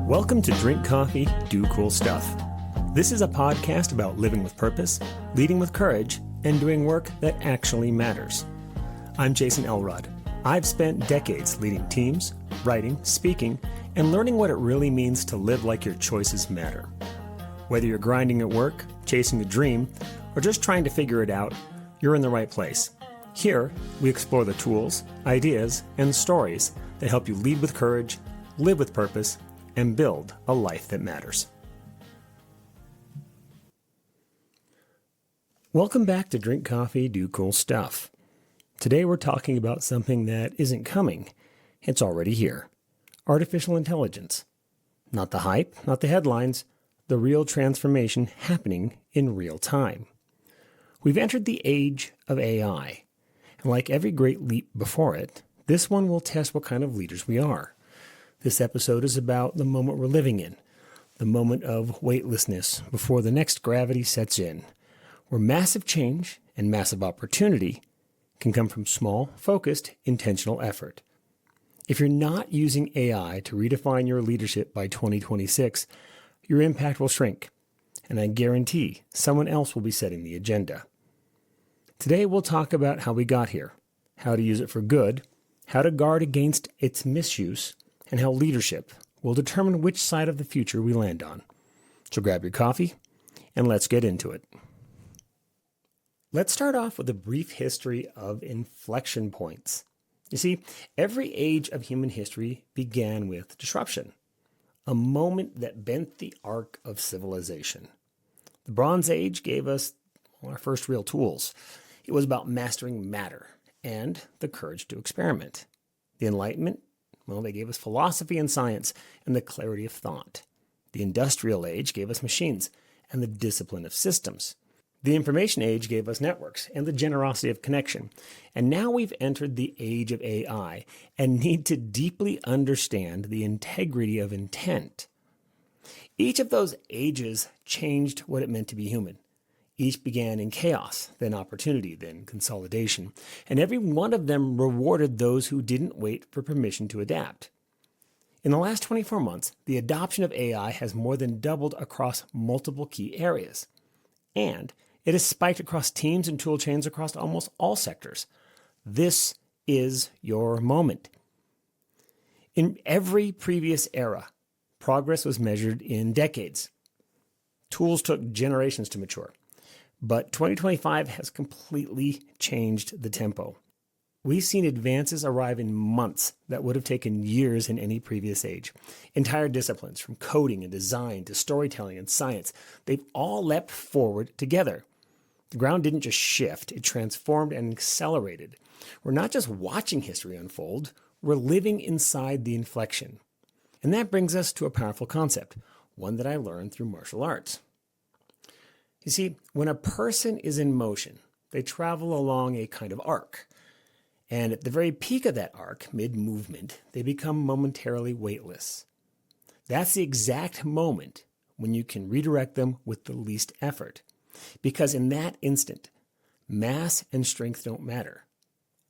Welcome to Drink Coffee, Do Cool Stuff. This is a podcast about living with purpose, leading with courage, and doing work that actually matters. I'm Jason Elrod. I've spent decades leading teams, writing, speaking, and learning what it really means to live like your choices matter. Whether you're grinding at work, chasing a dream, or just trying to figure it out, you're in the right place. Here, we explore the tools, ideas, and stories that help you lead with courage, live with purpose, and build a life that matters. Welcome back to Drink Coffee, Do Cool Stuff. Today we're talking about something that isn't coming. It's already here. Artificial intelligence. Not the hype, not the headlines, the real transformation happening in real time. We've entered the age of AI, and like every great leap before it, this one will test what kind of leaders we are. This episode is about the moment we're living in, the moment of weightlessness before the next gravity sets in, where massive change and massive opportunity can come from small, focused, intentional effort. If you're not using AI to redefine your leadership by 2026, your impact will shrink, and I guarantee someone else will be setting the agenda. Today we'll talk about how we got here, how to use it for good, how to guard against its misuse, and how leadership will determine which side of the future we land on. So grab your coffee, and let's get into it. Let's start off with a brief history of inflection points. You see, every age of human history began with disruption, a moment that bent the arc of civilization. The Bronze Age gave us our first real tools. It was about mastering matter and the courage to experiment. The Enlightenment, well, they gave us philosophy and science and the clarity of thought. The Industrial Age gave us machines and the discipline of systems. The Information Age gave us networks and the generosity of connection. And now we've entered the age of AI and need to deeply understand the integrity of intent. Each of those ages changed what it meant to be human. Each began in chaos, then opportunity, then consolidation, and every one of them rewarded those who didn't wait for permission to adapt. In the last 24 months, the adoption of AI has more than doubled across multiple key areas, and it has spiked across teams and tool chains across almost all sectors. This is your moment. In every previous era, progress was measured in decades. Tools took generations to mature. But 2025 has completely changed the tempo. We've seen advances arrive in months that would have taken years in any previous age. Entire disciplines, from coding and design to storytelling and science, they've all leapt forward together. The ground didn't just shift, it transformed and accelerated. We're not just watching history unfold, we're living inside the inflection. And that brings us to a powerful concept, one that I learned through martial arts. You see, when a person is in motion, they travel along a kind of arc. And at the very peak of that arc, mid-movement, they become momentarily weightless. That's the exact moment when you can redirect them with the least effort. Because in that instant, mass and strength don't matter.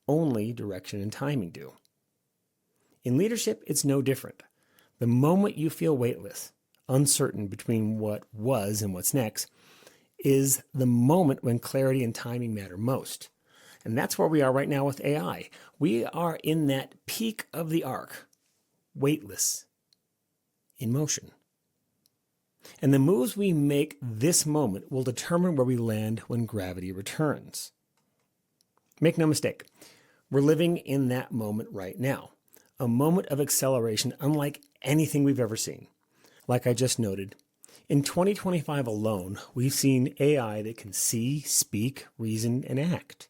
Only direction and timing do. In leadership, it's no different. The moment you feel weightless, uncertain between what was and what's next, is the moment when clarity and timing matter most. And that's where we are right now with AI. We are in that peak of the arc, weightless, in motion. And the moves we make this moment will determine where we land when gravity returns. Make no mistake, we're living in that moment right now, a moment of acceleration unlike anything we've ever seen. Like I just noted, in 2025 alone, we've seen AI that can see, speak, reason, and act.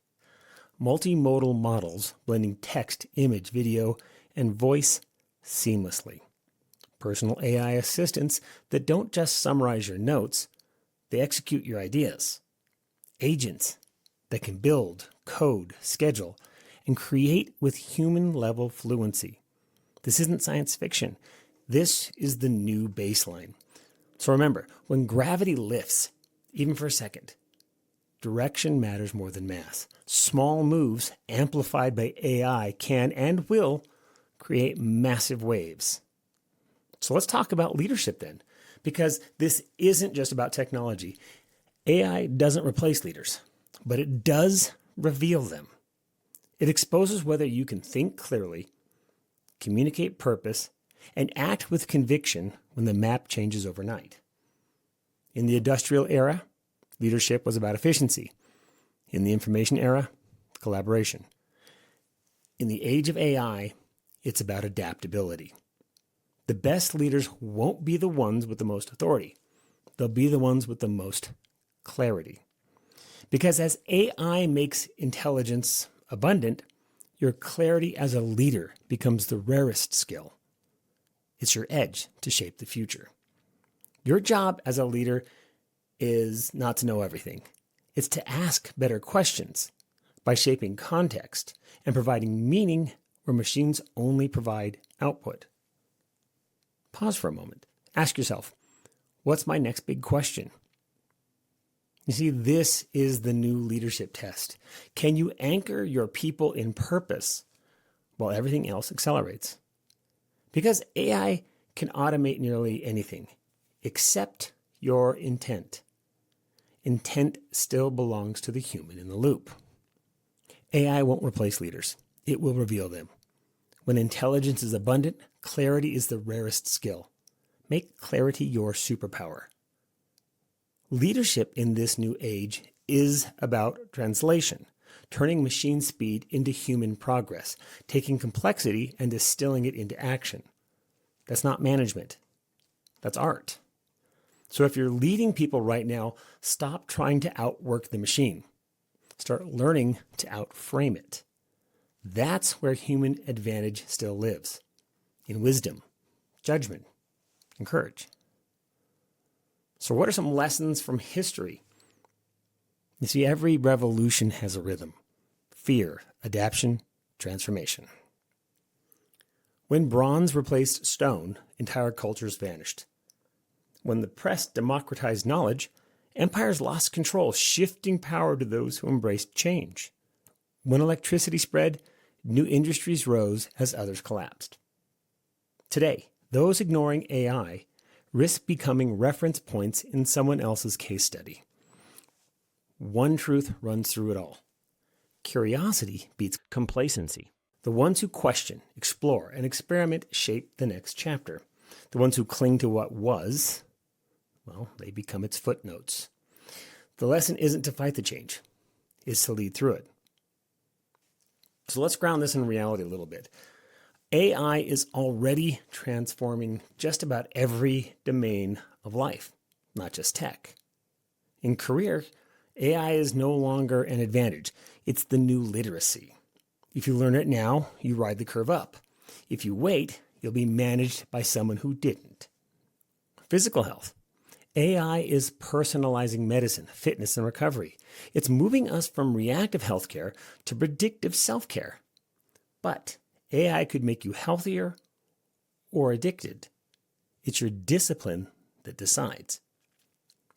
Multimodal models blending text, image, video, and voice seamlessly. Personal AI assistants that don't just summarize your notes, they execute your ideas. Agents that can build, code, schedule, and create with human-level fluency. This isn't science fiction. This is the new baseline. So remember, when gravity lifts, even for a second, direction matters more than mass. Small moves amplified by AI can and will create massive waves. So let's talk about leadership then, because this isn't just about technology. AI doesn't replace leaders, but it does reveal them. It exposes whether you can think clearly, communicate purpose, and act with conviction when the map changes overnight. In the industrial era, leadership was about efficiency. In the information era, collaboration. In the age of AI, it's about adaptability. The best leaders won't be the ones with the most authority. They'll be the ones with the most clarity. Because as AI makes intelligence abundant, your clarity as a leader becomes the rarest skill. It's your edge to shape the future. Your job as a leader is not to know everything. It's to ask better questions by shaping context and providing meaning where machines only provide output. Pause for a moment. Ask yourself, what's my next big question? You see, this is the new leadership test. Can you anchor your people in purpose while everything else accelerates? Because AI can automate nearly anything except your intent. Intent still belongs to the human in the loop. AI won't replace leaders. It will reveal them. When intelligence is abundant, clarity is the rarest skill. Make clarity your superpower. Leadership in this new age is about translation, turning machine speed into human progress, taking complexity and distilling it into action. That's not management. That's art. So if you're leading people right now, stop trying to outwork the machine. Start learning to outframe it. That's where human advantage still lives, in wisdom, judgment, and courage. So what are some lessons from history? You see, every revolution has a rhythm: fear, adaptation, transformation. When bronze replaced stone, entire cultures vanished. When the press democratized knowledge, empires lost control, shifting power to those who embraced change. When electricity spread, new industries rose as others collapsed. Today, those ignoring AI risk becoming reference points in someone else's case study. One truth runs through it all. Curiosity beats complacency. The ones who question, explore, and experiment shape the next chapter. The ones who cling to what was, well, they become its footnotes. The lesson isn't to fight the change, it's to lead through it. So let's ground this in reality a little bit. AI is already transforming just about every domain of life, not just tech. In career, AI is no longer an advantage. It's the new literacy. If you learn it now, you ride the curve up. If you wait, you'll be managed by someone who didn't. Physical health. AI is personalizing medicine, fitness, and recovery. It's moving us from reactive healthcare to predictive self-care. But AI could make you healthier or addicted. It's your discipline that decides.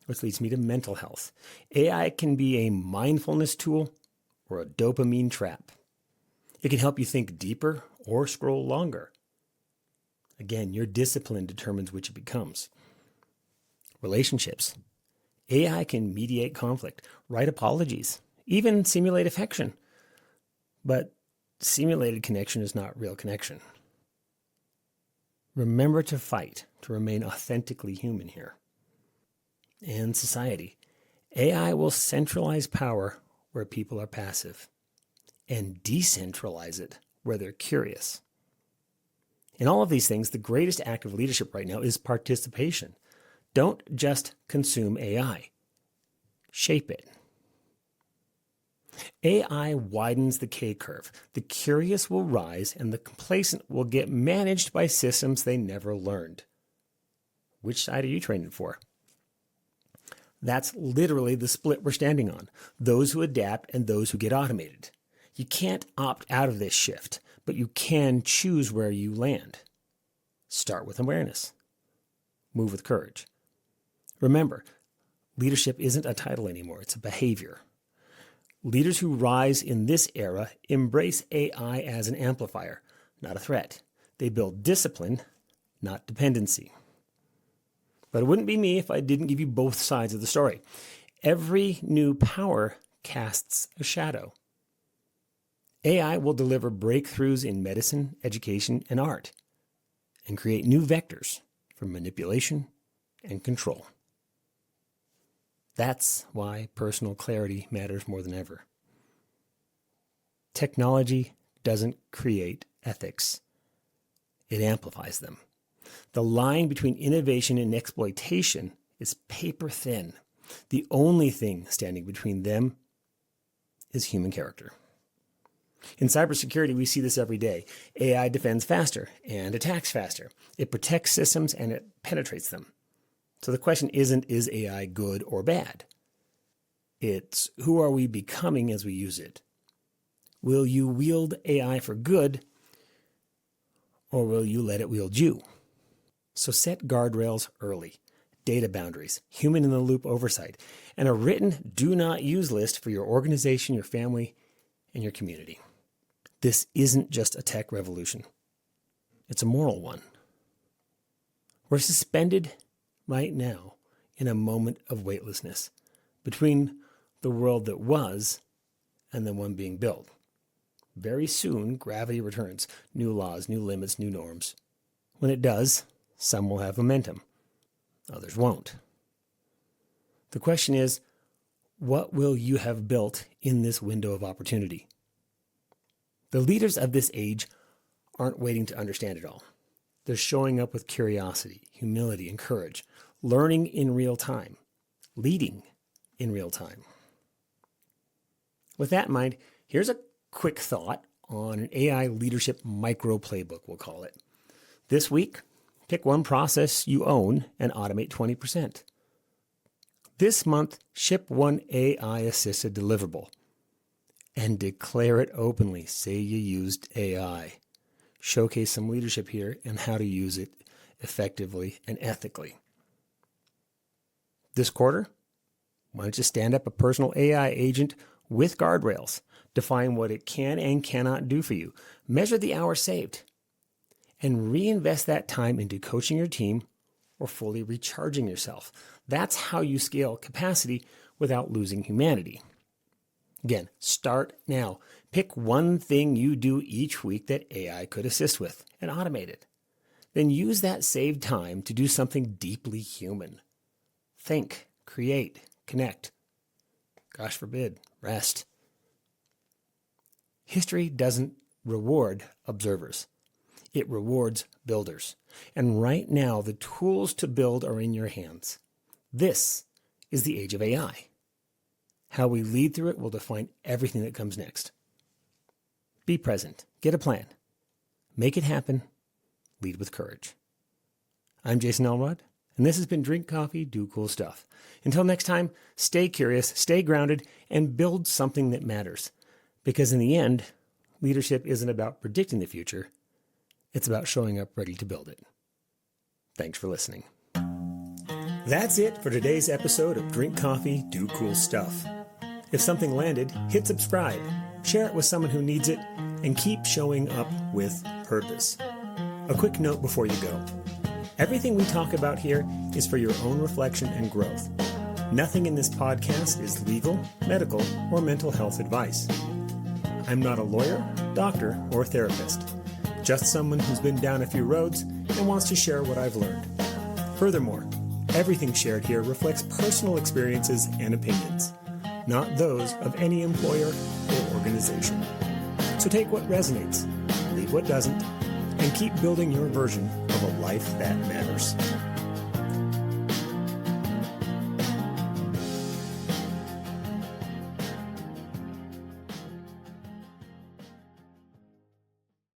Which leads me to mental health. AI can be a mindfulness tool or a dopamine trap. It can help you think deeper or scroll longer. Again, your discipline determines which it becomes. Relationships. AI can mediate conflict, write apologies, even simulate affection. But simulated connection is not real connection. Remember to fight to remain authentically human here. And society. AI will centralize power where people are passive and decentralize it where they're curious. In all of these things, the greatest act of leadership right now is participation. Don't just consume AI. Shape it. AI widens the K-curve. The curious will rise and the complacent will get managed by systems they never learned. Which side are you training for? That's literally the split we're standing on. Those who adapt and those who get automated. You can't opt out of this shift, but you can choose where you land. Start with awareness. Move with courage. Remember, leadership isn't a title anymore, it's a behavior. Leaders who rise in this era embrace AI as an amplifier, not a threat. They build discipline, not dependency. But it wouldn't be me if I didn't give you both sides of the story. Every new power casts a shadow. AI will deliver breakthroughs in medicine, education, and art, and create new vectors for manipulation and control. That's why personal clarity matters more than ever. Technology doesn't create ethics. It amplifies them. The line between innovation and exploitation is paper thin. The only thing standing between them is human character. In cybersecurity, we see this every day. AI defends faster and attacks faster. It protects systems and it penetrates them. So the question isn't, is AI good or bad? It's, who are we becoming as we use it? Will you wield AI for good, or will you let it wield you? So set guardrails early, data boundaries, human-in-the-loop oversight, and a written do not use list for your organization, your family, and your community. This isn't just a tech revolution. It's a moral one. We're suspended right now in a moment of weightlessness between the world that was and the one being built. Very soon, gravity returns. New laws, new limits, new norms. When it does, some will have momentum. Others won't. The question is, what will you have built in this window of opportunity? The leaders of this age aren't waiting to understand it all. They're showing up with curiosity, humility, and courage, learning in real time, leading in real time. With that in mind, here's a quick thought on an AI leadership micro playbook, we'll call it. This week, pick one process you own and automate 20%. This month, ship one AI-assisted deliverable and declare it openly. Say you used AI. Showcase some leadership here and how to use it effectively and ethically. This quarter, why don't you stand up a personal AI agent with guardrails? Define what it can and cannot do for you. Measure the hours saved. And reinvest that time into coaching your team or fully recharging yourself. That's how you scale capacity without losing humanity. Again, start now. Pick one thing you do each week that AI could assist with and automate it. Then use that saved time to do something deeply human. Think, create, connect. Gosh forbid, rest. History doesn't reward observers. It rewards builders. And right now, the tools to build are in your hands. This is the age of AI. How we lead through it will define everything that comes next. Be present. Get a plan. Make it happen. Lead with courage. I'm Jason Elrod, and this has been Drink Coffee, Do Cool Stuff. Until next time, stay curious, stay grounded, and build something that matters. Because in the end, leadership isn't about predicting the future. It's about showing up ready to build it. Thanks for listening. That's it for today's episode of Drink Coffee, Do Cool Stuff. If something landed, hit subscribe, share it with someone who needs it, and keep showing up with purpose. A quick note before you go. Everything we talk about here is for your own reflection and growth. Nothing in this podcast is legal, medical, or mental health advice. I'm not a lawyer, doctor, or therapist. Just someone who's been down a few roads and wants to share what I've learned. Furthermore, everything shared here reflects personal experiences and opinions, not those of any employer or organization. So take what resonates, leave what doesn't, and keep building your version of a life that matters.